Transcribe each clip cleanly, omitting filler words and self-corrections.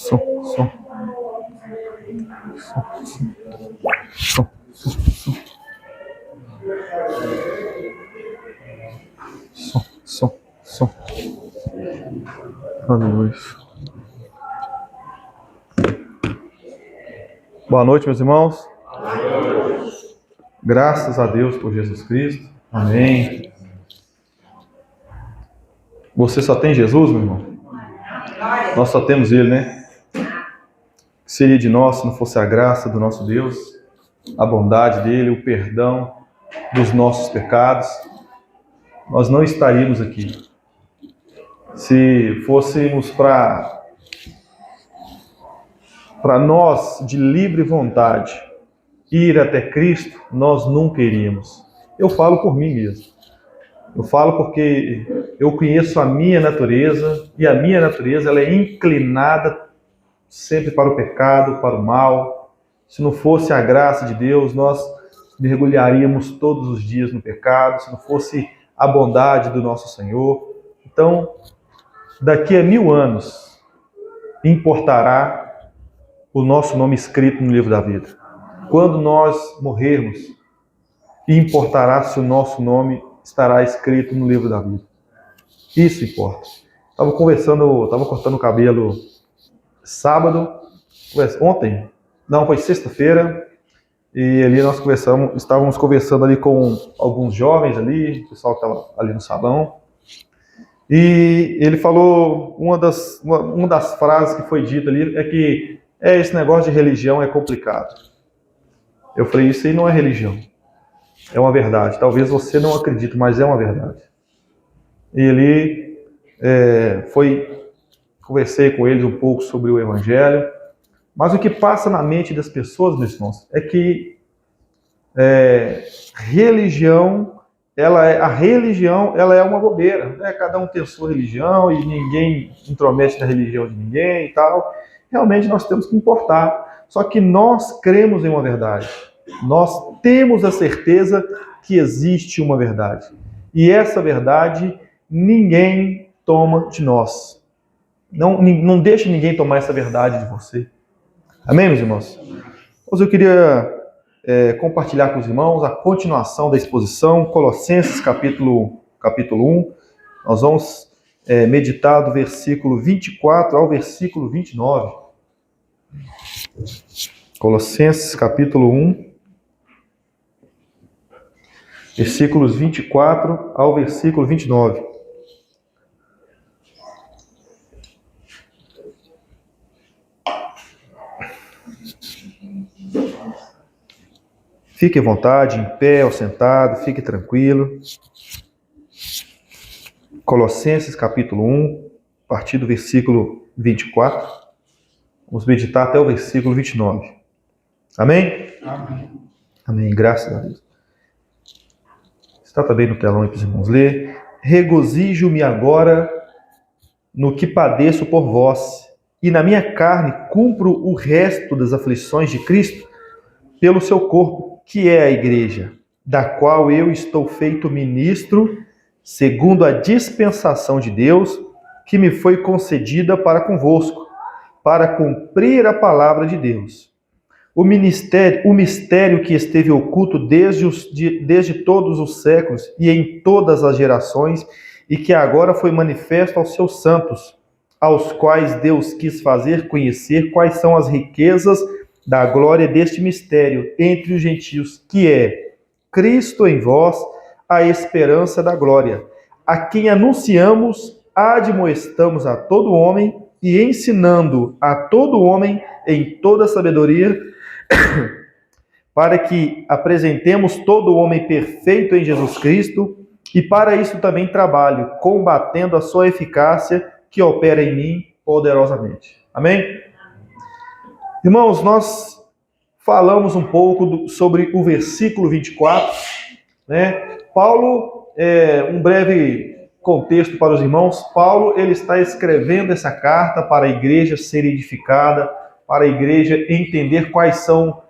Som. Aleluia. Boa noite, meus irmãos. Graças a Deus por Jesus Cristo. Amém. Você só tem Jesus, meu irmão? Nós só temos Ele, né? Que seria de nós se não fosse a graça do nosso Deus, a bondade dEle, o perdão dos nossos pecados? Nós não estaríamos aqui. Se fôssemos para nós, de livre vontade, ir até Cristo, nós nunca iríamos. Eu falo por mim mesmo. Eu falo porque eu conheço a minha natureza, e a minha natureza ela é inclinada sempre para o pecado, para o mal. Se não fosse a graça de Deus, nós mergulharíamos todos os dias no pecado, se não fosse a bondade do nosso Senhor. Então, daqui a 1000 anos, importará o nosso nome escrito no livro da vida. Quando nós morrermos, importará se o nosso nome estará escrito no livro da vida. Isso importa. Estava cortando o cabelo ontem, foi sexta-feira, e ali nós estávamos conversando ali com alguns jovens ali, o pessoal que estava ali no salão, e ele falou, uma das frases que foi dita ali é que esse negócio de religião é complicado. Eu falei, isso aí não é religião. É uma verdade. Talvez você não acredite, mas é uma verdade. E ele conversei com eles um pouco sobre o Evangelho, mas o que passa na mente das pessoas, meus irmãos, é que a religião ela é uma bobeira, né? Cada um tem a sua religião e ninguém intromete na religião de ninguém e tal. Realmente nós temos que importar. Só que nós cremos em uma verdade. Nós temos a certeza que existe uma verdade. E essa verdade ninguém toma de nós. Não deixe ninguém tomar essa verdade de você. Amém, meus irmãos? Hoje eu queria compartilhar com os irmãos a continuação da exposição, Colossenses capítulo 1. Nós vamos meditar do versículo 24 ao versículo 29. Colossenses capítulo 1. Versículos 24 ao versículo 29. Fique à vontade, em pé ou sentado, fique tranquilo. Colossenses capítulo 1, a partir do versículo 24. Vamos meditar até o versículo 29. Amém? Amém. Amém, graças a Deus. Está também no telão aí para os irmãos ler. Regozijo-me agora no que padeço por vós, e na minha carne cumpro o resto das aflições de Cristo pelo seu corpo, que é a igreja, da qual eu estou feito ministro, segundo a dispensação de Deus, que me foi concedida para convosco, para cumprir a palavra de Deus. O mistério que esteve oculto desde todos os séculos e em todas as gerações, e que agora foi manifesto aos seus santos, aos quais Deus quis fazer conhecer quais são as riquezas da glória deste mistério entre os gentios, que é Cristo em vós, a esperança da glória, a quem anunciamos, admoestamos a todo homem e ensinando a todo homem em toda sabedoria, para que apresentemos todo homem perfeito em Jesus Cristo, e para isso também trabalho, combatendo a sua eficácia que opera em mim poderosamente. Amém? Irmãos, nós falamos um pouco sobre o versículo 24, né? Paulo, um breve contexto para os irmãos, Paulo ele está escrevendo essa carta para a igreja ser edificada, para a igreja entender quais são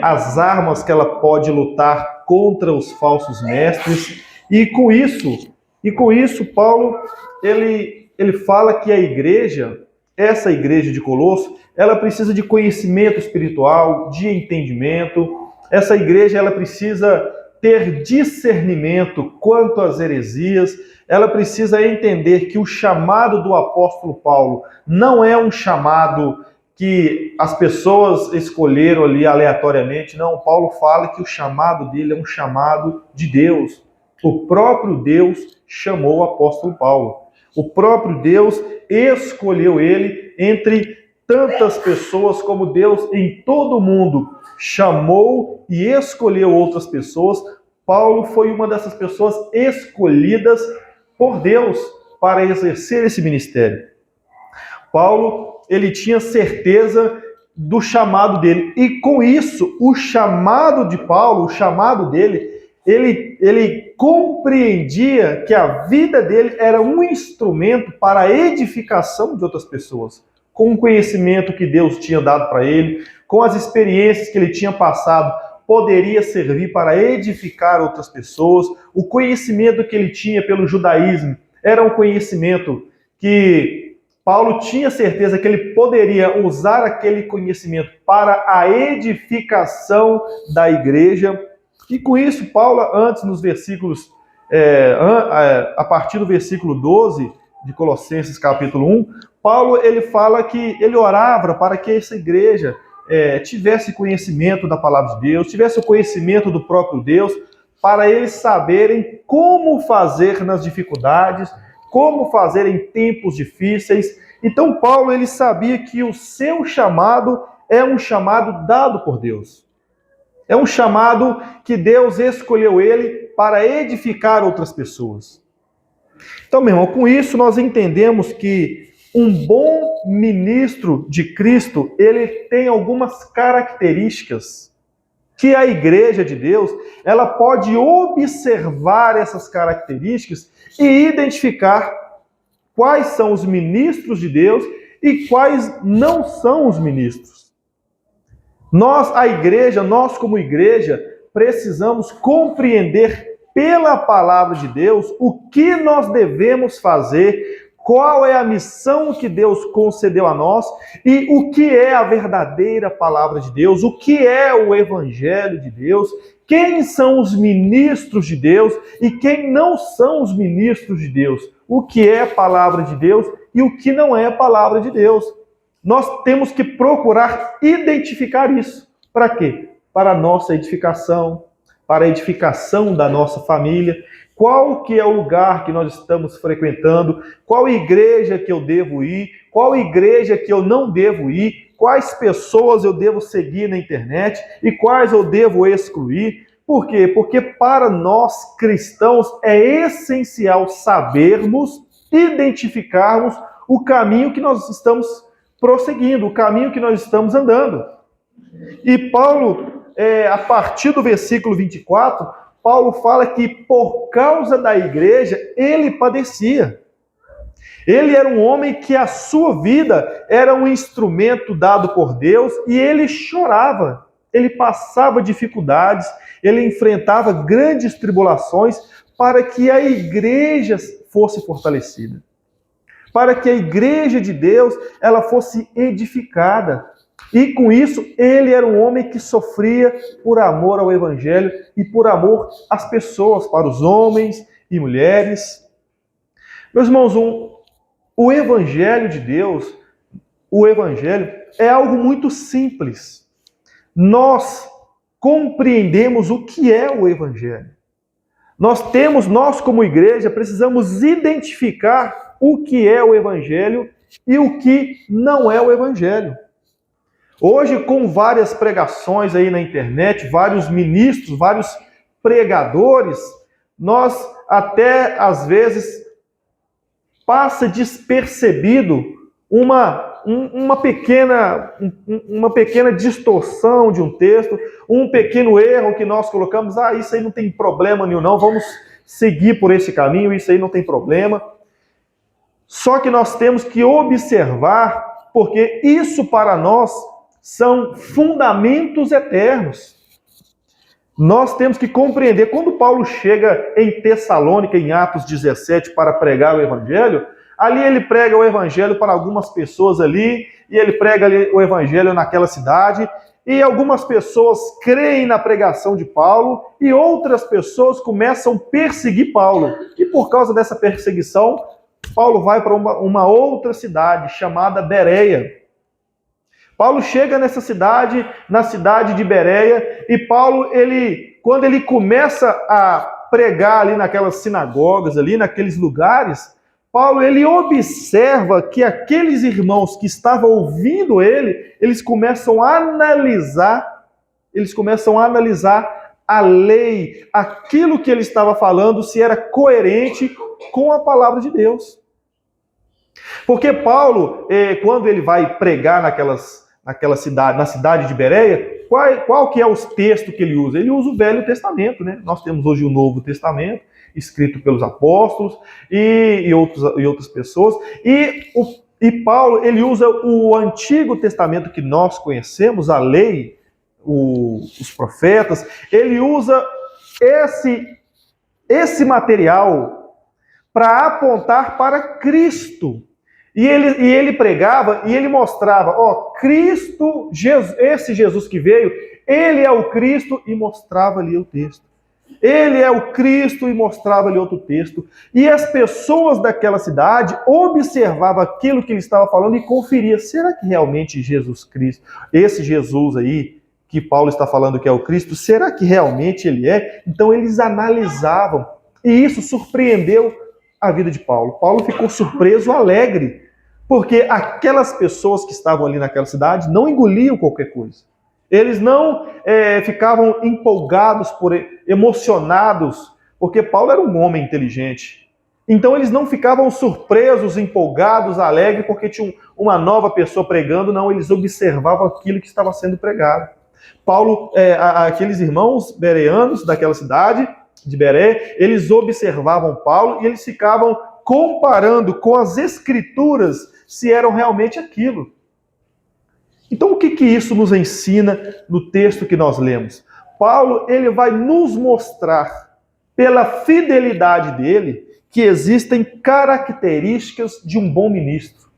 as armas que ela pode lutar contra os falsos mestres, e com isso Paulo ele fala que a igreja essa igreja de Colosso, ela precisa de conhecimento espiritual, de entendimento. Essa igreja, ela precisa ter discernimento quanto às heresias. Ela precisa entender que o chamado do apóstolo Paulo não é um chamado que as pessoas escolheram ali aleatoriamente. Não, Paulo fala que o chamado dele é um chamado de Deus. O próprio Deus chamou o apóstolo Paulo. O próprio Deus escolheu ele entre tantas pessoas, como Deus em todo o mundo chamou e escolheu outras pessoas. Paulo foi uma dessas pessoas escolhidas por Deus para exercer esse ministério. Paulo, ele tinha certeza do chamado dele. E com isso, o chamado de Paulo, o chamado dele, ele compreendia que a vida dele era um instrumento para a edificação de outras pessoas. Com o conhecimento que Deus tinha dado para ele, com as experiências que ele tinha passado, poderia servir para edificar outras pessoas. O conhecimento que ele tinha pelo judaísmo era um conhecimento que Paulo tinha certeza que ele poderia usar aquele conhecimento para a edificação da igreja. E com isso, Paulo, antes nos versículos, a partir do versículo 12 de Colossenses capítulo 1, Paulo ele fala que ele orava para que essa igreja tivesse conhecimento da palavra de Deus, tivesse o conhecimento do próprio Deus, para eles saberem como fazer nas dificuldades, como fazer em tempos difíceis. Então Paulo ele sabia que o seu chamado é um chamado dado por Deus. É um chamado que Deus escolheu ele para edificar outras pessoas. Então, meu irmão, com isso nós entendemos que um bom ministro de Cristo, ele tem algumas características que a igreja de Deus, ela pode observar essas características e identificar quais são os ministros de Deus e quais não são os ministros. Nós, a igreja, nós como igreja, precisamos compreender pela palavra de Deus o que nós devemos fazer, qual é a missão que Deus concedeu a nós e o que é a verdadeira palavra de Deus, o que é o evangelho de Deus, quem são os ministros de Deus e quem não são os ministros de Deus, o que é a palavra de Deus e o que não é a palavra de Deus. Nós temos que procurar identificar isso. Para quê? Para a nossa edificação, para a edificação da nossa família. Qual que é o lugar que nós estamos frequentando? Qual igreja que eu devo ir? Qual igreja que eu não devo ir? Quais pessoas eu devo seguir na internet e quais eu devo excluir? Por quê? Porque para nós cristãos é essencial sabermos, identificarmos o caminho que nós estamos prosseguindo, o caminho que nós estamos andando. E Paulo, a partir do versículo 24, Paulo fala que por causa da igreja, ele padecia. Ele era um homem que a sua vida era um instrumento dado por Deus e ele chorava, ele passava dificuldades, ele enfrentava grandes tribulações para que a igreja fosse fortalecida. Para que a igreja de Deus ela fosse edificada. E com isso, ele era um homem que sofria por amor ao evangelho e por amor às pessoas, para os homens e mulheres. Meus irmãos, o evangelho de Deus, o evangelho é algo muito simples. Nós compreendemos o que é o evangelho. Nós como igreja, precisamos identificar o que é o evangelho e o que não é o evangelho. Hoje, com várias pregações aí na internet, vários ministros, vários pregadores, nós até às vezes passa despercebido uma pequena distorção de um texto, um pequeno erro que nós colocamos, isso aí não tem problema nenhum não, vamos seguir por esse caminho, isso aí não tem problema. Só que nós temos que observar, porque isso para nós são fundamentos eternos. Nós temos que compreender, quando Paulo chega em Tessalônica, em Atos 17, para pregar o Evangelho, Ali ele prega o evangelho para algumas pessoas ali, e ele prega ali o evangelho naquela cidade, e algumas pessoas creem na pregação de Paulo, e outras pessoas começam a perseguir Paulo. E por causa dessa perseguição, Paulo vai para uma outra cidade, chamada Bereia. Paulo chega nessa cidade, na cidade de Bereia, e Paulo, quando ele começa a pregar ali naquelas sinagogas, ali naqueles lugares, Paulo, ele observa que aqueles irmãos que estavam ouvindo ele, eles começam a analisar a lei, aquilo que ele estava falando, se era coerente com a palavra de Deus. Porque Paulo, quando ele vai pregar naquela cidade, na cidade de Bereia, qual que é os textos que ele usa? Ele usa o Velho Testamento, né? Nós temos hoje o Novo Testamento, escrito pelos apóstolos e outras pessoas. E Paulo, ele usa o Antigo Testamento que nós conhecemos, a lei, os profetas. Ele usa esse material para apontar para Cristo. E ele pregava e ele mostrava, Cristo, esse Jesus que veio, ele é o Cristo, e mostrava ali o texto. Ele é o Cristo, e mostrava ali outro texto. E as pessoas daquela cidade observavam aquilo que ele estava falando e conferiam, será que realmente Jesus Cristo, esse Jesus aí, que Paulo está falando que é o Cristo, será que realmente ele é? Então eles analisavam, e isso surpreendeu a vida de Paulo. Paulo ficou surpreso, alegre, porque aquelas pessoas que estavam ali naquela cidade não engoliam qualquer coisa. Eles não ficavam empolgados, emocionados, porque Paulo era um homem inteligente. Então eles não ficavam surpresos, empolgados, alegres, porque tinha uma nova pessoa pregando. Não, eles observavam aquilo que estava sendo pregado. Paulo, aqueles irmãos bereanos daquela cidade de Beré, eles observavam Paulo e eles ficavam comparando com as escrituras se eram realmente aquilo. Então o que isso nos ensina no texto que nós lemos? Paulo, ele vai nos mostrar, pela fidelidade dele, que existem características de um bom ministro.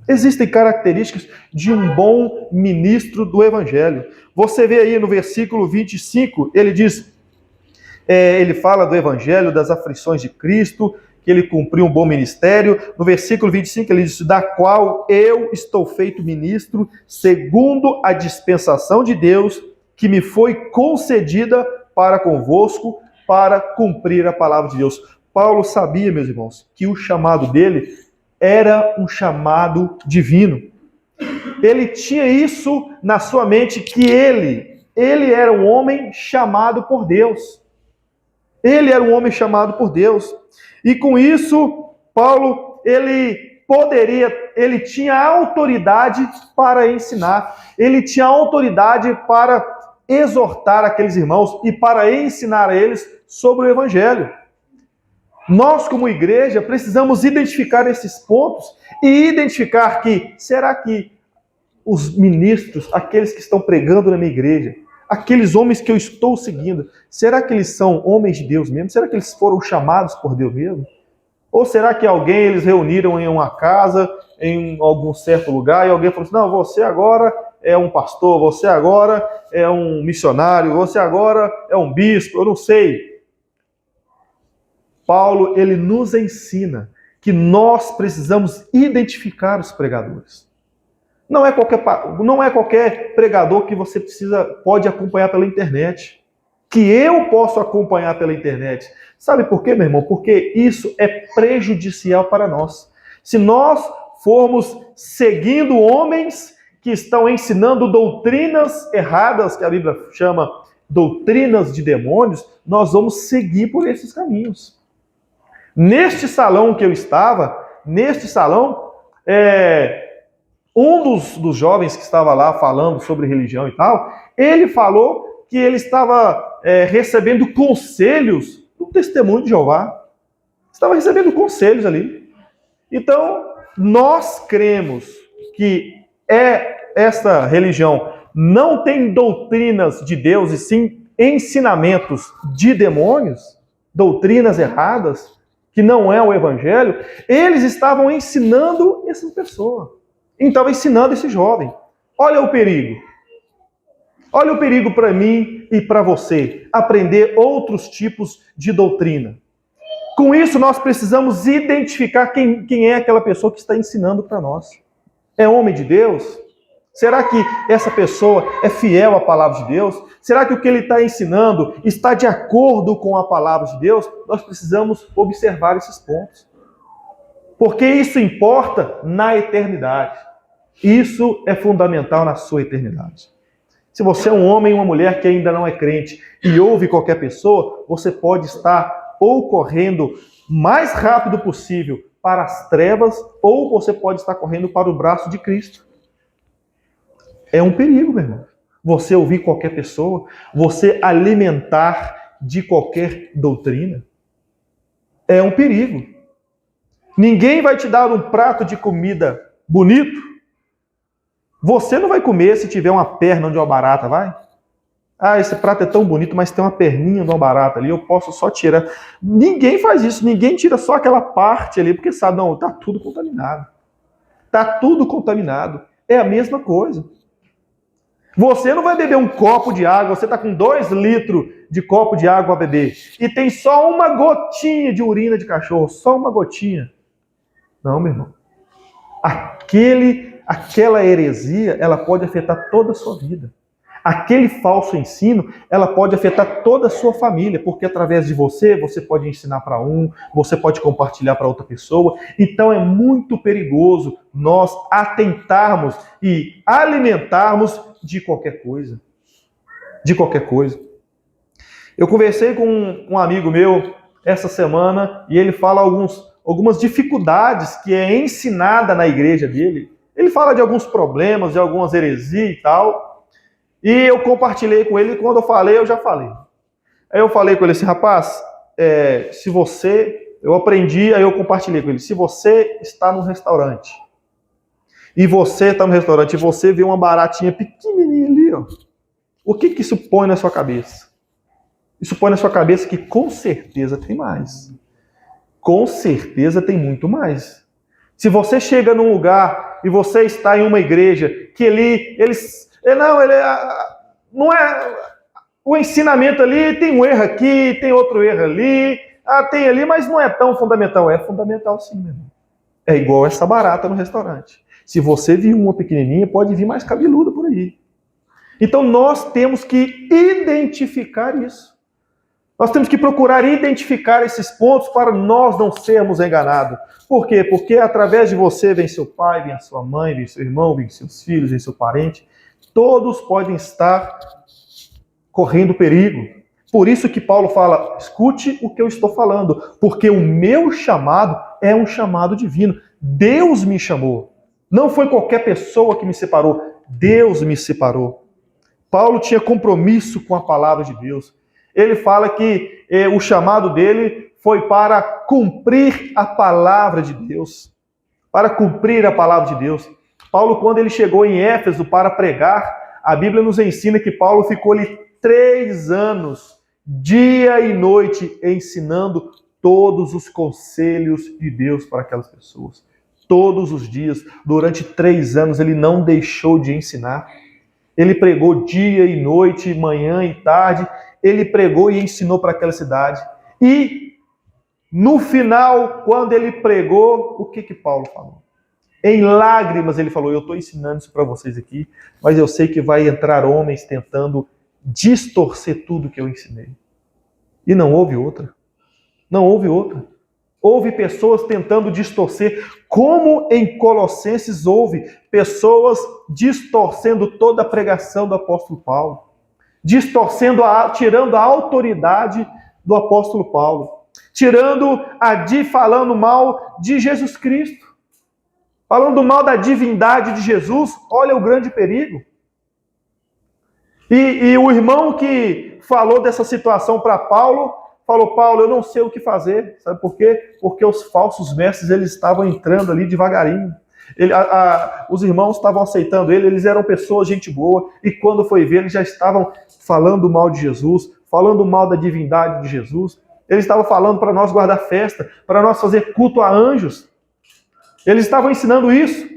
Existem características de um bom ministro do Evangelho. Você vê aí no versículo 25, ele diz, ele fala do Evangelho, das aflições de Cristo, que ele cumpriu um bom ministério. No versículo 25 ele diz, da qual eu estou feito ministro, segundo a dispensação de Deus, que me foi concedida para convosco, para cumprir a palavra de Deus. Paulo sabia, meus irmãos, que o chamado dele era um chamado divino. Ele tinha isso na sua mente, que ele era um homem chamado por Deus. Ele era um homem chamado por Deus. E com isso, Paulo, ele tinha autoridade para ensinar. Ele tinha autoridade para exortar aqueles irmãos e para ensinar a eles sobre o Evangelho. Nós, como igreja, precisamos identificar esses pontos e identificar que, será que os ministros, aqueles que estão pregando na minha igreja, aqueles homens que eu estou seguindo, será que eles são homens de Deus mesmo? Será que eles foram chamados por Deus mesmo? Ou será que eles reuniram em uma casa, em algum certo lugar, e alguém falou assim, não, você agora é um pastor, você agora é um missionário, você agora é um bispo, eu não sei. Paulo, ele nos ensina que nós precisamos identificar os pregadores. Não é qualquer pregador que você pode acompanhar pela internet, que eu posso acompanhar pela internet. Sabe por quê, meu irmão? Porque isso é prejudicial para nós. Se nós formos seguindo homens que estão ensinando doutrinas erradas, que a Bíblia chama doutrinas de demônios, nós vamos seguir por esses caminhos. Neste salão que eu estava, um dos jovens que estava lá falando sobre religião e tal, ele falou que ele estava recebendo conselhos do testemunho de Jeová. Estava recebendo conselhos ali. Então, nós cremos que essa religião não tem doutrinas de Deus, e sim ensinamentos de demônios, doutrinas erradas, que não é o evangelho, eles estavam ensinando essa pessoa. Então, ensinando esse jovem. Olha o perigo. Olha o perigo para mim e para você, aprender outros tipos de doutrina. Com isso, nós precisamos identificar quem é aquela pessoa que está ensinando para nós. É homem de Deus? Será que essa pessoa é fiel à palavra de Deus? Será que o que ele está ensinando está de acordo com a palavra de Deus? Nós precisamos observar esses pontos. Porque isso importa na eternidade. Isso é fundamental na sua eternidade. Se você é um homem ou uma mulher que ainda não é crente e ouve qualquer pessoa, você pode estar ou correndo mais rápido possível para as trevas, ou você pode estar correndo para o braço de Cristo. É um perigo, meu irmão. Você ouvir qualquer pessoa, você alimentar de qualquer doutrina. É um perigo. Ninguém vai te dar um prato de comida bonito. Você não vai comer se tiver uma perna de uma barata, vai? Ah, esse prato é tão bonito, mas tem uma perninha de uma barata ali, eu posso só tirar. Ninguém faz isso, ninguém tira só aquela parte ali, porque sabe, não, está tudo contaminado. Está tudo contaminado. É a mesma coisa. Você não vai beber um copo de água, você está com 2 litros de copo de água a beber, e tem só uma gotinha de urina de cachorro, só uma gotinha. Não, meu irmão. Aquela heresia, ela pode afetar toda a sua vida. Aquele falso ensino, ela pode afetar toda a sua família, porque através de você pode ensinar para um, você pode compartilhar para outra pessoa. Então é muito perigoso nós atentarmos e alimentarmos de qualquer coisa. De qualquer coisa. Eu conversei com um amigo meu essa semana e ele fala algumas dificuldades que é ensinada na igreja dele. Ele fala de alguns problemas, de algumas heresias e tal. E eu compartilhei com ele, e quando eu falei, eu já falei. Aí eu falei com ele assim, rapaz, eu aprendi, aí eu compartilhei com ele, se você está num restaurante, e você vê uma baratinha pequenininha ali, ó, o que isso põe na sua cabeça? Isso põe na sua cabeça que com certeza tem mais. Com certeza tem muito mais. Se você chega num lugar e você está em uma igreja que não é o ensinamento ali, tem um erro aqui, tem outro erro ali, tem ali, mas não é tão fundamental. É fundamental sim, meu irmão. É igual essa barata no restaurante. Se você viu uma pequenininha, pode vir mais cabeluda por aí. Então nós temos que identificar isso. Nós temos que procurar identificar esses pontos para nós não sermos enganados. Por quê? Porque através de você vem seu pai, vem a sua mãe, vem seu irmão, vem seus filhos, vem seu parente. Todos podem estar correndo perigo. Por isso que Paulo fala, escute o que eu estou falando, porque o meu chamado é um chamado divino. Deus me chamou. Não foi qualquer pessoa que me separou. Deus me separou. Paulo tinha compromisso com a palavra de Deus. Ele fala que o chamado dele foi para cumprir a palavra de Deus. Para cumprir a palavra de Deus. Paulo, quando ele chegou em Éfeso para pregar, a Bíblia nos ensina que Paulo ficou ali 3 anos, dia e noite, ensinando todos os conselhos de Deus para aquelas pessoas. Todos os dias, durante 3 anos, ele não deixou de ensinar. Ele pregou dia e noite, manhã e tarde. Ele pregou e ensinou para aquela cidade. E no final, quando ele pregou, o que Paulo falou? Em lágrimas ele falou, eu estou ensinando isso para vocês aqui, mas eu sei que vai entrar homens tentando distorcer tudo que eu ensinei. E não houve outra. Não houve outra. Houve pessoas tentando distorcer, como em Colossenses houve pessoas distorcendo toda a pregação do apóstolo Paulo. Tirando a autoridade do apóstolo Paulo. Falando mal de Jesus Cristo. Falando mal da divindade de Jesus, olha o grande perigo. E o irmão que falou dessa situação para Paulo, falou, Paulo, eu não sei o que fazer. Sabe por quê? Porque os falsos mestres, eles estavam entrando ali devagarinho. Os irmãos estavam aceitando ele, eles eram pessoas, gente boa, e quando foi ver, eles já estavam falando mal de Jesus, falando mal da divindade de Jesus. Eles estavam falando para nós guardar festa, para nós fazer culto a anjos. Eles estavam ensinando isso.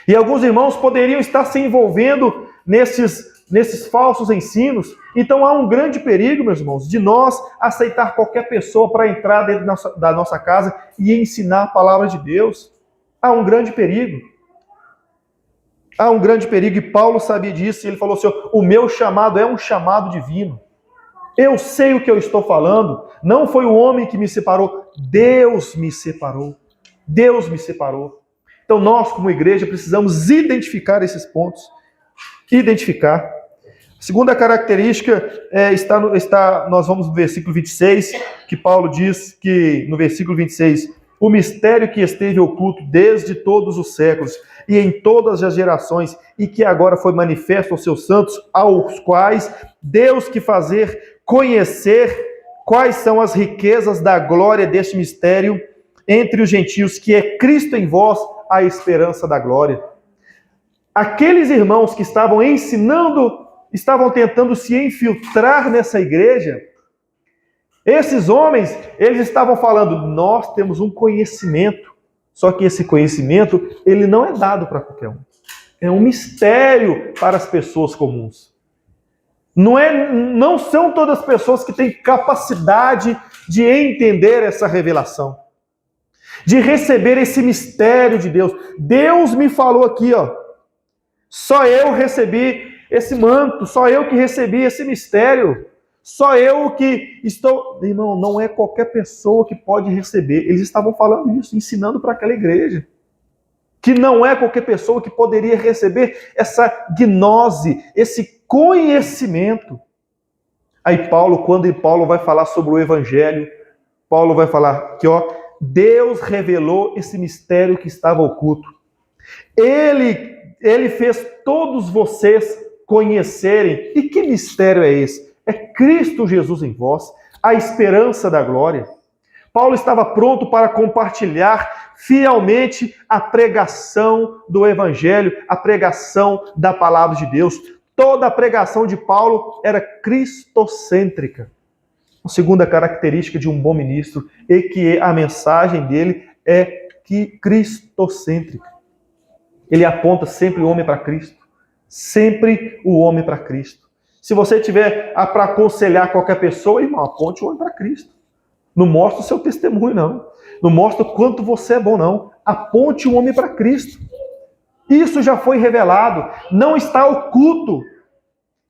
E alguns irmãos poderiam estar se envolvendo nesses falsos ensinos. Então há um grande perigo, meus irmãos, de nós aceitar qualquer pessoa para entrar dentro da nossa casa e ensinar a palavra de Deus. Há um grande perigo. Há um grande perigo, e Paulo sabia disso, e ele falou assim: o meu chamado é um chamado divino. Eu sei o que eu estou falando. Não foi o homem que me separou, Deus me separou. Deus me separou. Então nós, como igreja, precisamos identificar esses pontos. Identificar. A segunda característica nós vamos no versículo 26, que Paulo diz que, no versículo 26, o mistério que esteve oculto desde todos os séculos e em todas as gerações, e que agora foi manifesto aos seus santos, aos quais Deus quis fazer conhecer quais são as riquezas da glória deste mistério entre os gentios, que é Cristo em vós, a esperança da glória. Aqueles irmãos que estavam ensinando, estavam tentando se infiltrar nessa igreja, esses homens, eles estavam falando: nós temos um conhecimento, só que esse conhecimento, ele não é dado para qualquer um. É um mistério para as pessoas comuns. Não são todas as pessoas que têm capacidade de entender essa revelação, de receber esse mistério de Deus. Deus me falou aqui, só eu recebi esse manto, só eu que recebi esse mistério, só eu que estou... Irmão, não é qualquer pessoa que pode receber. Eles estavam falando isso, ensinando para aquela igreja, que não é qualquer pessoa que poderia receber essa gnose, esse conhecimento. Aí quando Paulo vai falar sobre o evangelho, Paulo vai falar que Deus revelou esse mistério que estava oculto. Ele fez todos vocês conhecerem. E que mistério é esse? É Cristo Jesus em vós, a esperança da glória. Paulo estava pronto para compartilhar fielmente a pregação do evangelho, a pregação da palavra de Deus. Toda a pregação de Paulo era cristocêntrica. A segunda característica de um bom ministro é que a mensagem dele é cristocêntrica. Ele aponta sempre o homem para Cristo. Sempre o homem para Cristo. Se você tiver para aconselhar qualquer pessoa, irmão, aponte o homem para Cristo. Não mostre o seu testemunho, não. Não mostre o quanto você é bom, não. Aponte o homem para Cristo. Isso já foi revelado. Não está oculto.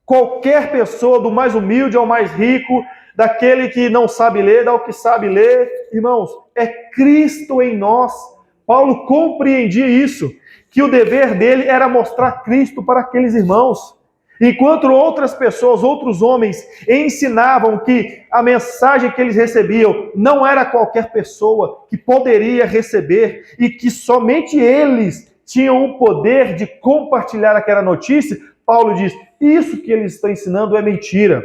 Qualquer pessoa, do mais humilde ao mais rico, daquele que não sabe ler, ao que sabe ler, irmãos, é Cristo em nós. Paulo compreendia isso, que o dever dele era mostrar Cristo para aqueles irmãos. Enquanto outras pessoas, outros homens, ensinavam que a mensagem que eles recebiam não era qualquer pessoa que poderia receber e que somente eles tinham o poder de compartilhar aquela notícia, Paulo diz: isso que eles estão ensinando é mentira.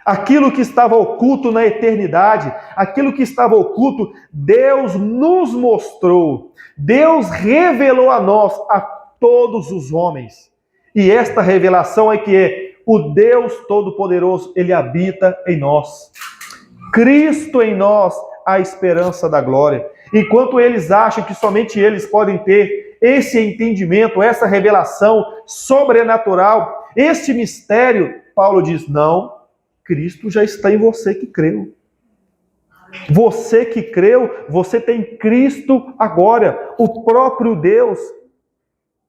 Aquilo que estava oculto na eternidade, aquilo que estava oculto, Deus nos mostrou. Deus revelou a nós, a todos os homens. E esta revelação é que o Deus Todo-Poderoso, Ele habita em nós. Cristo em nós, a esperança da glória. Enquanto eles acham que somente eles podem ter esse entendimento, essa revelação sobrenatural, este mistério, Paulo diz: não, Cristo já está em você que creu. Você que creu, você tem Cristo agora, o próprio Deus.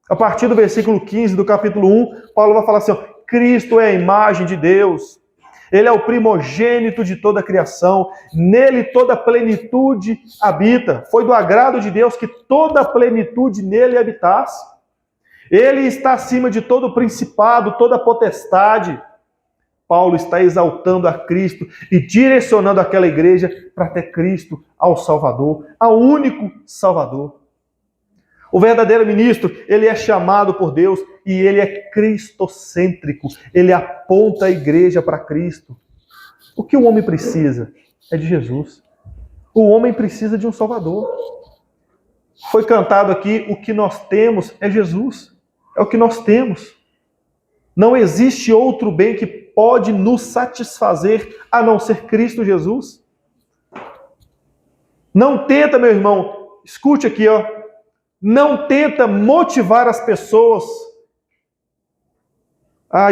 A partir do versículo 15 do capítulo 1, Paulo vai falar assim: Cristo é a imagem de Deus. Ele é o primogênito de toda a criação. Nele toda a plenitude habita. Foi do agrado de Deus que toda a plenitude nele habitasse. Ele está acima de todo principado, toda potestade. Paulo está exaltando a Cristo e direcionando aquela igreja para ter Cristo ao Salvador, ao único Salvador. O verdadeiro ministro, ele é chamado por Deus e ele é cristocêntrico. Ele aponta a igreja para Cristo. O que o homem precisa é de Jesus. O homem precisa de um Salvador. Foi cantado aqui: o que nós temos é Jesus. É o que nós temos. Não existe outro bem que pode nos satisfazer a não ser Cristo Jesus? Não tenta, meu irmão, escute aqui, ó. Não tenta motivar as pessoas.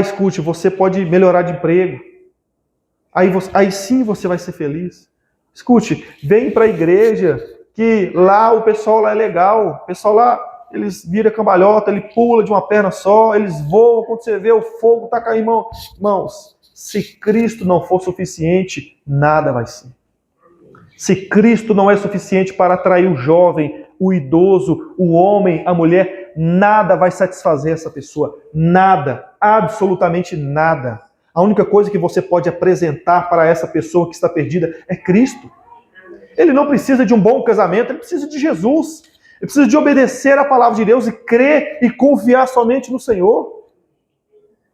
Escute, você pode melhorar de emprego. Aí sim você vai ser feliz. Escute, vem para a igreja, que lá o pessoal lá é legal. O pessoal lá, eles viram cambalhota, ele pula de uma perna só, eles voam, quando você vê o fogo tá caindo. Irmãos, se Cristo não for suficiente, nada vai ser. Se Cristo não é suficiente para atrair o jovem, o idoso, o homem, a mulher, nada vai satisfazer essa pessoa. Nada, absolutamente nada. A única coisa que você pode apresentar para essa pessoa que está perdida é Cristo. Ele não precisa de um bom casamento, ele precisa de Jesus. Ele precisa de obedecer à palavra de Deus e crer e confiar somente no Senhor.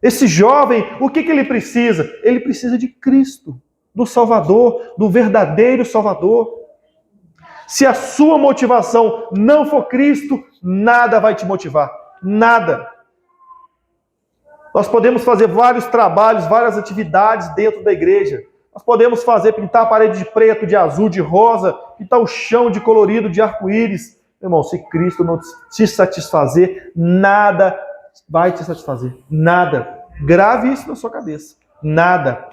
Esse jovem, o que ele precisa? Ele precisa de Cristo, do Salvador, do verdadeiro Salvador. Se a sua motivação não for Cristo, nada vai te motivar. Nada. Nós podemos fazer vários trabalhos, várias atividades dentro da igreja. Nós podemos pintar a parede de preto, de azul, de rosa, pintar o chão de colorido, de arco-íris. Meu irmão, se Cristo não te satisfazer, nada vai te satisfazer. Nada. Grave isso na sua cabeça. Nada.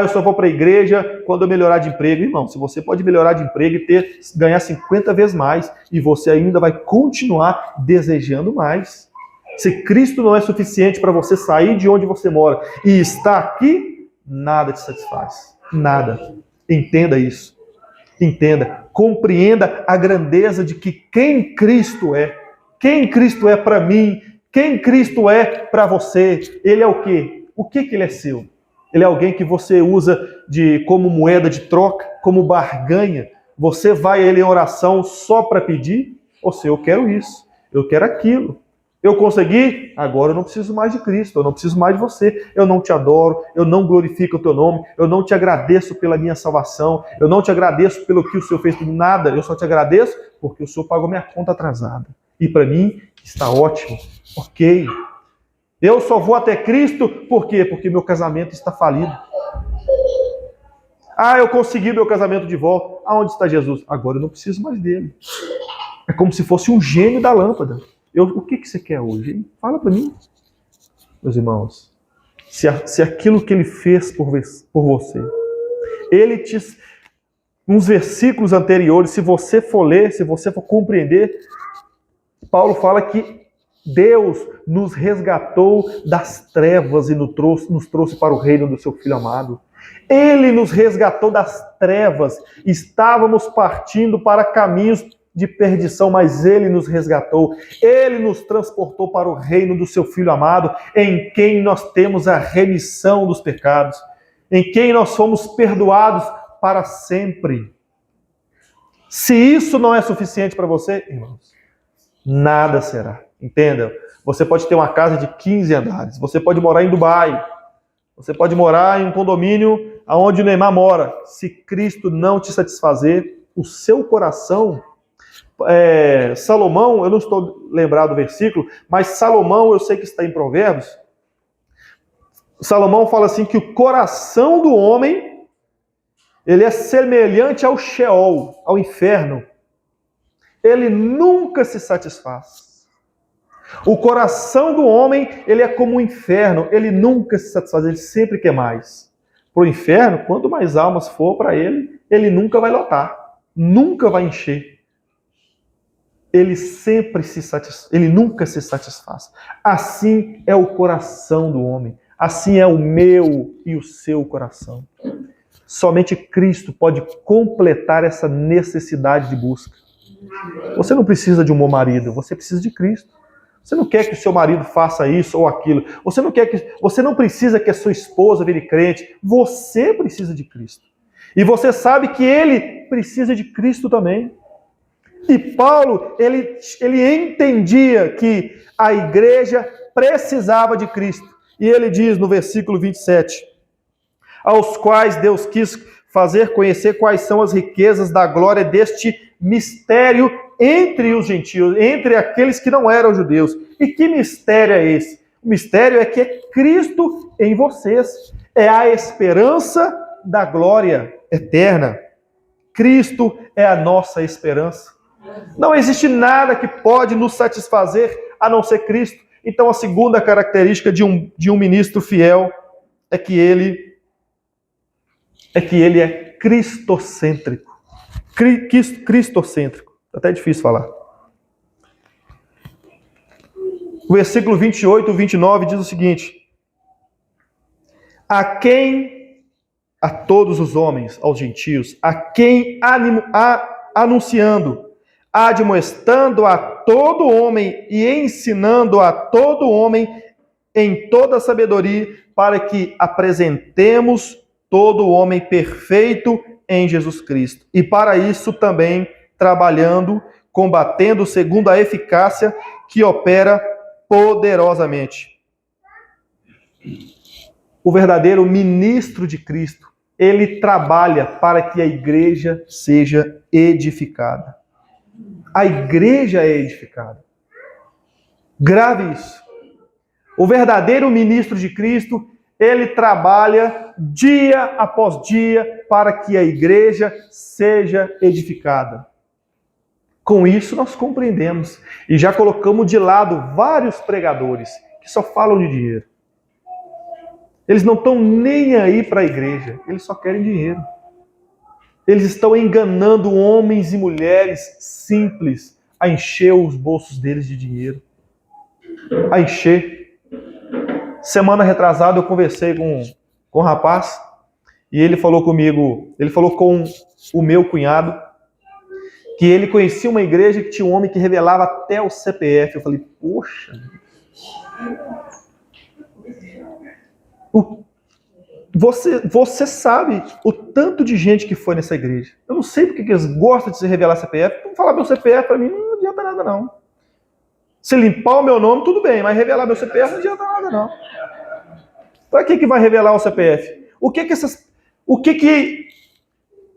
Eu só vou para a igreja quando eu melhorar de emprego. Irmão, se você pode melhorar de emprego e ganhar 50 vezes mais, e você ainda vai continuar desejando mais. Se Cristo não é suficiente para você sair de onde você mora e estar aqui, nada te satisfaz. Nada. Entenda isso. Entenda. Compreenda a grandeza de que quem Cristo é. Quem Cristo é para mim. Quem Cristo é para você. Ele é o quê? O que ele é seu? Ele é alguém que você usa como moeda de troca, como barganha. Você vai a ele em oração só para pedir? Ou seja, eu quero isso, eu quero aquilo. Eu consegui? Agora eu não preciso mais de Cristo, eu não preciso mais de você. Eu não te adoro, eu não glorifico o teu nome, eu não te agradeço pela minha salvação, eu não te agradeço pelo que o Senhor fez por mim, nada. Eu só te agradeço porque o Senhor pagou minha conta atrasada. E para mim está ótimo, ok. Eu só vou até Cristo, por quê? Porque meu casamento está falido. Eu consegui meu casamento de volta. Aonde está Jesus? Agora eu não preciso mais dele. É como se fosse um gênio da lâmpada. O que você quer hoje, hein? Fala para mim. Meus irmãos, se aquilo que ele fez por você, uns versículos anteriores, se você for ler, se você for compreender, Paulo fala que Deus nos resgatou das trevas e nos trouxe para o reino do seu Filho amado. Ele nos resgatou das trevas. Estávamos partindo para caminhos de perdição, mas Ele nos resgatou. Ele nos transportou para o reino do seu Filho amado, em quem nós temos a remissão dos pecados, em quem nós fomos perdoados para sempre. Se isso não é suficiente para você, irmãos, nada será. Entenda, você pode ter uma casa de 15 andares, você pode morar em Dubai, você pode morar em um condomínio onde o Neymar mora. Se Cristo não te satisfazer, o seu coração... Salomão, eu não estou lembrado do versículo, mas Salomão, eu sei que está em Provérbios. Salomão fala assim que o coração do homem, ele é semelhante ao Sheol, ao inferno. Ele nunca se satisfaz. O coração do homem, ele é como um inferno, ele nunca se satisfaz, ele sempre quer mais. Para o inferno, quanto mais almas for para ele, ele nunca vai lotar, nunca vai encher. Ele nunca se satisfaz. Assim é o coração do homem, assim é o meu e o seu coração. Somente Cristo pode completar essa necessidade de busca. Você não precisa de um bom marido, você precisa de Cristo. Você não quer que o seu marido faça isso ou aquilo. Você não precisa que a sua esposa vire crente. Você precisa de Cristo. E você sabe que ele precisa de Cristo também. E Paulo, ele entendia que a igreja precisava de Cristo. E ele diz no versículo 27, aos quais Deus quis fazer conhecer quais são as riquezas da glória deste mistério entre os gentios, entre aqueles que não eram judeus. E que mistério é esse? O mistério é que é Cristo em vocês. é a esperança da glória eterna. Cristo é a nossa esperança. Não existe nada que pode nos satisfazer a não ser Cristo. Então, a segunda característica de um ministro fiel é que ele é cristocêntrico. Cristocêntrico. Até difícil falar. O versículo 28 e 29 diz o seguinte: a todos os homens, aos gentios, a quem anunciando, admoestando a todo homem e ensinando a todo homem em toda sabedoria, para que apresentemos todo homem perfeito em Jesus Cristo. E para isso também trabalhando, combatendo segundo a eficácia que opera poderosamente. O verdadeiro ministro de Cristo, ele trabalha para que a igreja seja edificada. A igreja é edificada. Grave isso. O verdadeiro ministro de Cristo, ele trabalha dia após dia para que a igreja seja edificada. Com isso nós compreendemos e já colocamos de lado vários pregadores que só falam de dinheiro. Eles não estão nem aí para a igreja, eles só querem dinheiro. Eles estão enganando homens e mulheres simples a encher os bolsos deles de dinheiro. A encher. Semana retrasada eu conversei com um rapaz e ele falou comigo, ele falou com o meu cunhado, que ele conhecia uma igreja que tinha um homem que revelava até o CPF. Eu falei, poxa... Você sabe o tanto de gente que foi nessa igreja. Eu não sei porque eles gostam de se revelar CPF. Não falar meu CPF para mim não adianta nada, não. Se limpar o meu nome, tudo bem, mas revelar meu CPF não adianta nada, não. Para que vai revelar o CPF? O que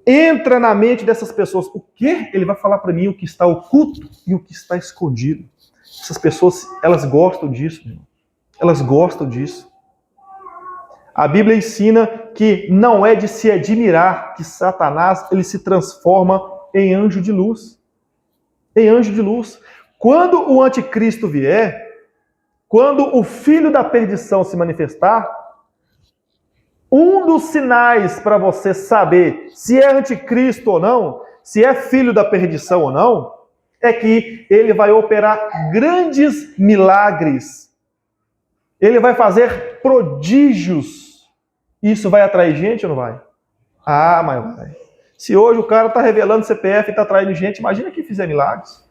entra na mente dessas pessoas? O que? Ele vai falar para mim o que está oculto e o que está escondido. Essas pessoas, elas gostam disso, meu. Elas gostam disso. A Bíblia ensina que não é de se admirar que Satanás ele se transforma em anjo de luz. Em anjo de luz. Quando o anticristo vier, quando o filho da perdição se manifestar, um dos sinais para você saber se é anticristo ou não, se é filho da perdição ou não, é que ele vai operar grandes milagres. Ele vai fazer prodígios. Isso vai atrair gente ou não vai? Ah, mas vai. Se hoje o cara está revelando CPF e está atraindo gente, imagina quem fizer milagres.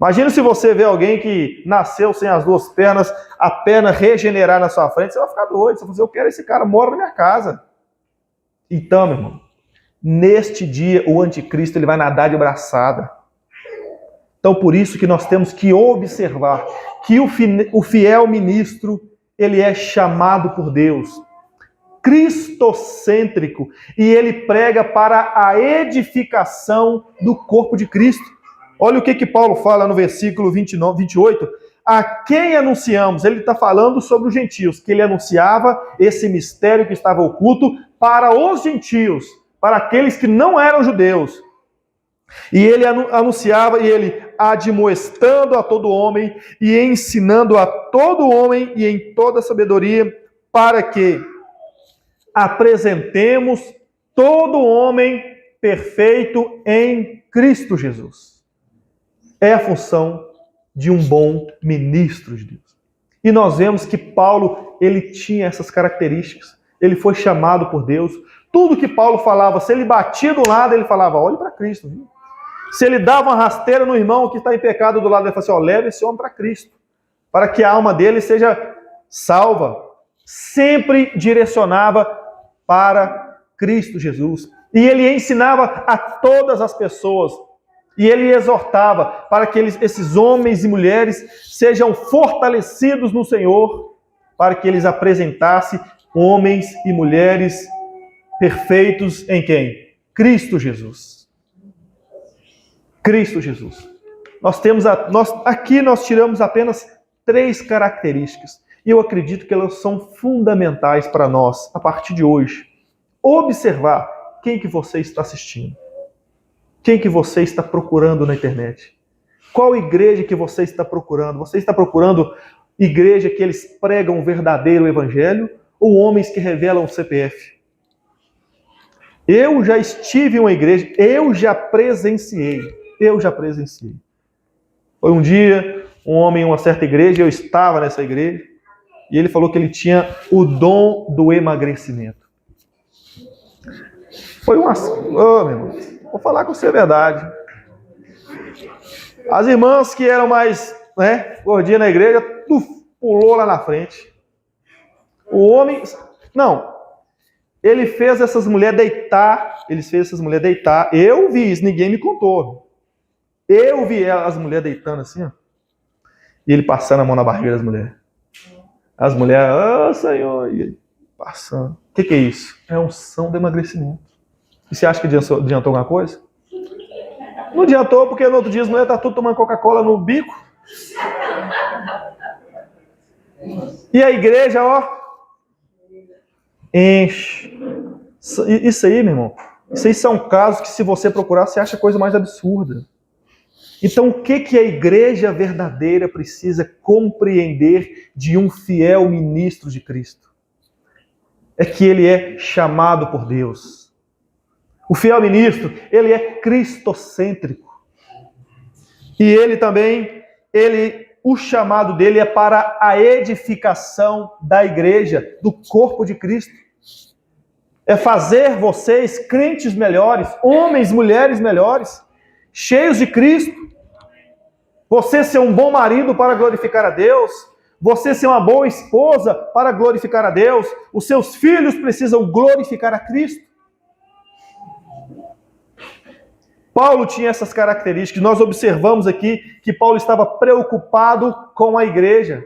Imagina se você vê alguém que nasceu sem as duas pernas, a perna regenerar na sua frente, você vai ficar doido. Você vai dizer, eu quero esse cara, mora na minha casa. Então, meu irmão, neste dia o anticristo ele vai nadar de braçada. Então, por isso que nós temos que observar que o fiel ministro, ele é chamado por Deus, cristocêntrico, e ele prega para a edificação do corpo de Cristo. Olha o que Paulo fala no versículo 28. A quem anunciamos? Ele está falando sobre os gentios, que ele anunciava esse mistério que estava oculto para os gentios, para aqueles que não eram judeus. E ele anunciava, e ele admoestando a todo homem, e ensinando a todo homem, e em toda sabedoria, para que apresentemos todo homem perfeito em Cristo Jesus. É a função de um bom ministro de Deus. E nós vemos que Paulo, ele tinha essas características. Ele foi chamado por Deus. Tudo que Paulo falava, se ele batia do lado, ele falava, olhe para Cristo. Viu? Se ele dava uma rasteira no irmão que está em pecado do lado, ele falava assim, leve esse homem para Cristo, para que a alma dele seja salva. Sempre direcionava para Cristo Jesus. E ele ensinava a todas as pessoas. E ele exortava para que esses homens e mulheres sejam fortalecidos no Senhor, para que eles apresentassem homens e mulheres perfeitos em quem? Cristo Jesus. Cristo Jesus. Aqui nós tiramos apenas 3 características. E eu acredito que elas são fundamentais para nós, a partir de hoje. Observar quem que você está assistindo. Quem que você está procurando na internet. Qual igreja que você está procurando? Você está procurando igreja que eles pregam o verdadeiro evangelho ou homens que revelam o CPF? Eu já estive em uma igreja, eu já presenciei. Foi um dia, um homem em uma certa igreja, eu estava nessa igreja, e ele falou que ele tinha o dom do emagrecimento. Foi uma... Oh, meu irmão, vou falar com você a verdade. As irmãs que eram mais, gordinhas na igreja, pulou lá na frente. O homem... Não. Ele fez essas mulheres deitar. Eu vi isso, ninguém me contou. Eu vi as mulheres deitando assim, ó. E ele passando a mão na barriga das mulheres. As mulheres, Senhor, e ele passando. O que é isso? É unção de emagrecimento. E você acha que adiantou alguma coisa? Não adiantou, porque no outro dia as mulheres estão tudo tomando Coca-Cola no bico. E a igreja, enche. Isso aí, meu irmão, isso aí são casos que, se você procurar, você acha a coisa mais absurda. Então, o que a igreja verdadeira precisa compreender de um fiel ministro de Cristo? É que ele é chamado por Deus. O fiel ministro, ele é cristocêntrico. E ele também, o chamado dele é para a edificação da igreja, do corpo de Cristo. É fazer vocês crentes melhores, homens, mulheres melhores, cheios de Cristo. Você ser um bom marido para glorificar a Deus. Você ser uma boa esposa para glorificar a Deus. Os seus filhos precisam glorificar a Cristo. Paulo tinha essas características. Nós observamos aqui que Paulo estava preocupado com a igreja.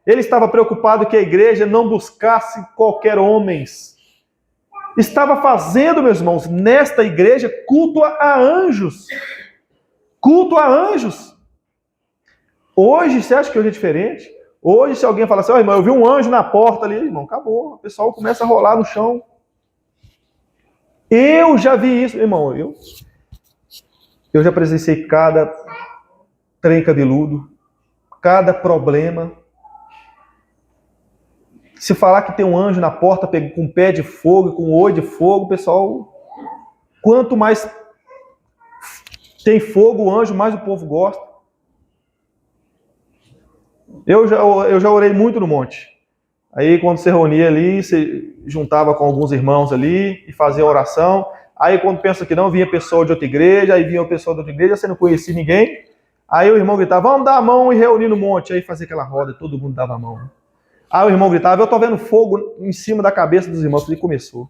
Ele estava preocupado que a igreja não buscasse qualquer homens. Estava fazendo, meus irmãos, nesta igreja, culto a anjos. Culto a anjos. Hoje, você acha que hoje é diferente? Hoje, se alguém falar assim, irmão, eu vi um anjo na porta ali, irmão, acabou. O pessoal começa a rolar no chão. Eu já vi isso, irmão. Eu já presenciei cada trem cabeludo, cada problema. Se falar que tem um anjo na porta com pé de fogo, com olho de fogo, pessoal, quanto mais tem fogo o anjo, mais o povo gosta. Eu já orei muito no monte. Aí quando você reunia ali, você juntava com alguns irmãos ali e fazia a oração. Aí quando pensa que não, vinha pessoa de outra igreja, aí vinha uma pessoa de outra igreja, você não conhecia ninguém. Aí o irmão gritava, vamos dar a mão e reunir no monte. Aí fazia aquela roda, todo mundo dava a mão. Aí o irmão gritava, eu tô vendo fogo em cima da cabeça dos irmãos. E começou.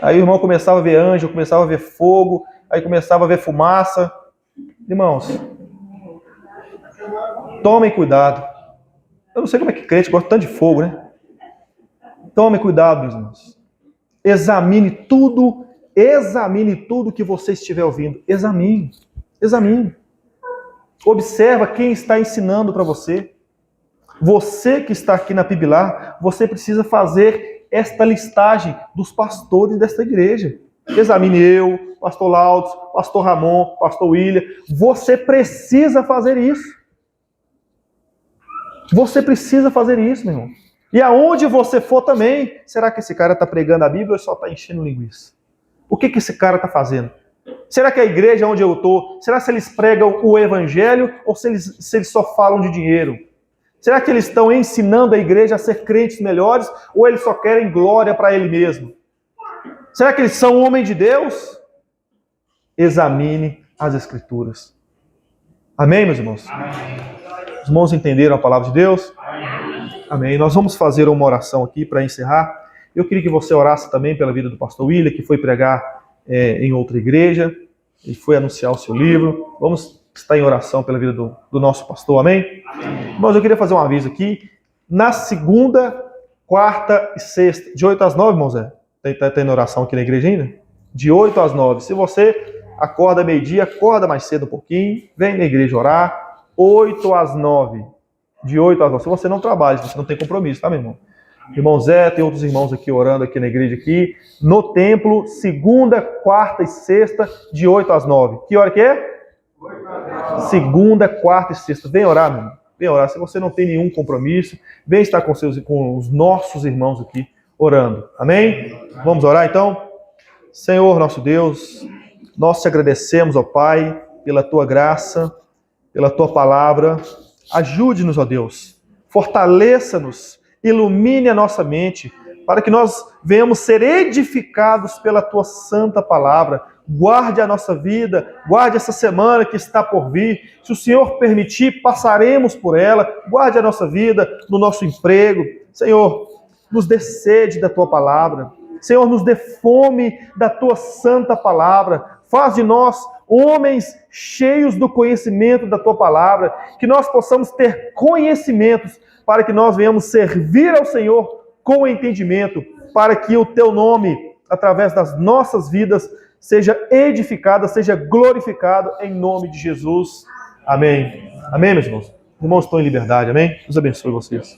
Aí o irmão começava a ver anjo, começava a ver fogo, aí começava a ver fumaça. Irmãos, tomem cuidado. Eu não sei como é que crente gosta tanto de fogo, né? Tomem cuidado, meus irmãos. Examine tudo que você estiver ouvindo. Examine. Observa quem está ensinando para você. Você que está aqui na Pibilar, você precisa fazer esta listagem dos pastores desta igreja. Examine eu, pastor Laudes, pastor Ramon, pastor William. Você precisa fazer isso. Você precisa fazer isso, meu irmão. E aonde você for também, será que esse cara está pregando a Bíblia ou só está enchendo linguiça? O que esse cara está fazendo? Será que a igreja onde eu estou, será que eles pregam o evangelho ou se eles só falam de dinheiro? Será que eles estão ensinando a igreja a ser crentes melhores ou eles só querem glória para ele mesmo? Será que eles são homens de Deus? Examine as Escrituras. Amém, meus irmãos? Amém. Os irmãos entenderam a palavra de Deus? Amém. Nós vamos fazer uma oração aqui para encerrar. Eu queria que você orasse também pela vida do pastor William, que foi pregar em outra igreja e foi anunciar o seu livro. Vamos estar em oração pela vida do nosso pastor, amém? Amém? Mas eu queria fazer um aviso aqui. Na segunda, quarta e sexta, de 8 às 9, irmão Zé? Tá tendo oração aqui na igreja ainda? De 8 às 9. Se você acorda meio-dia, acorda mais cedo um pouquinho, vem na igreja orar. 8 às 9. De 8 às 9. Se você não trabalha, se você não tem compromisso, tá, meu irmão? Irmão Zé, tem outros irmãos aqui orando aqui na igreja aqui. No templo, segunda, quarta e sexta, de 8 às 9. Que hora que é? Segunda, quarta e sexta. Vem orar, meu irmão. Vem orar. Se você não tem nenhum compromisso, vem estar com os nossos irmãos aqui orando. Amém? Vamos orar então? Senhor, nosso Deus, nós te agradecemos, ó Pai, pela tua graça, pela tua palavra. Ajude-nos, ó Deus. Fortaleça-nos. Ilumine a nossa mente, para que nós venhamos ser edificados pela tua santa palavra. Guarde a nossa vida, guarde essa semana que está por vir. Se o Senhor permitir, passaremos por ela. Guarde a nossa vida no nosso emprego. Senhor, nos dê sede da tua palavra. Senhor, nos dê fome da tua santa palavra. Faz de nós homens cheios do conhecimento da tua palavra, que nós possamos ter conhecimentos para que nós venhamos servir ao Senhor com entendimento, para que o teu nome, através das nossas vidas, seja edificado, seja glorificado em nome de Jesus. Amém. Amém, meus irmãos? Os irmãos estão em liberdade, amém? Deus abençoe vocês.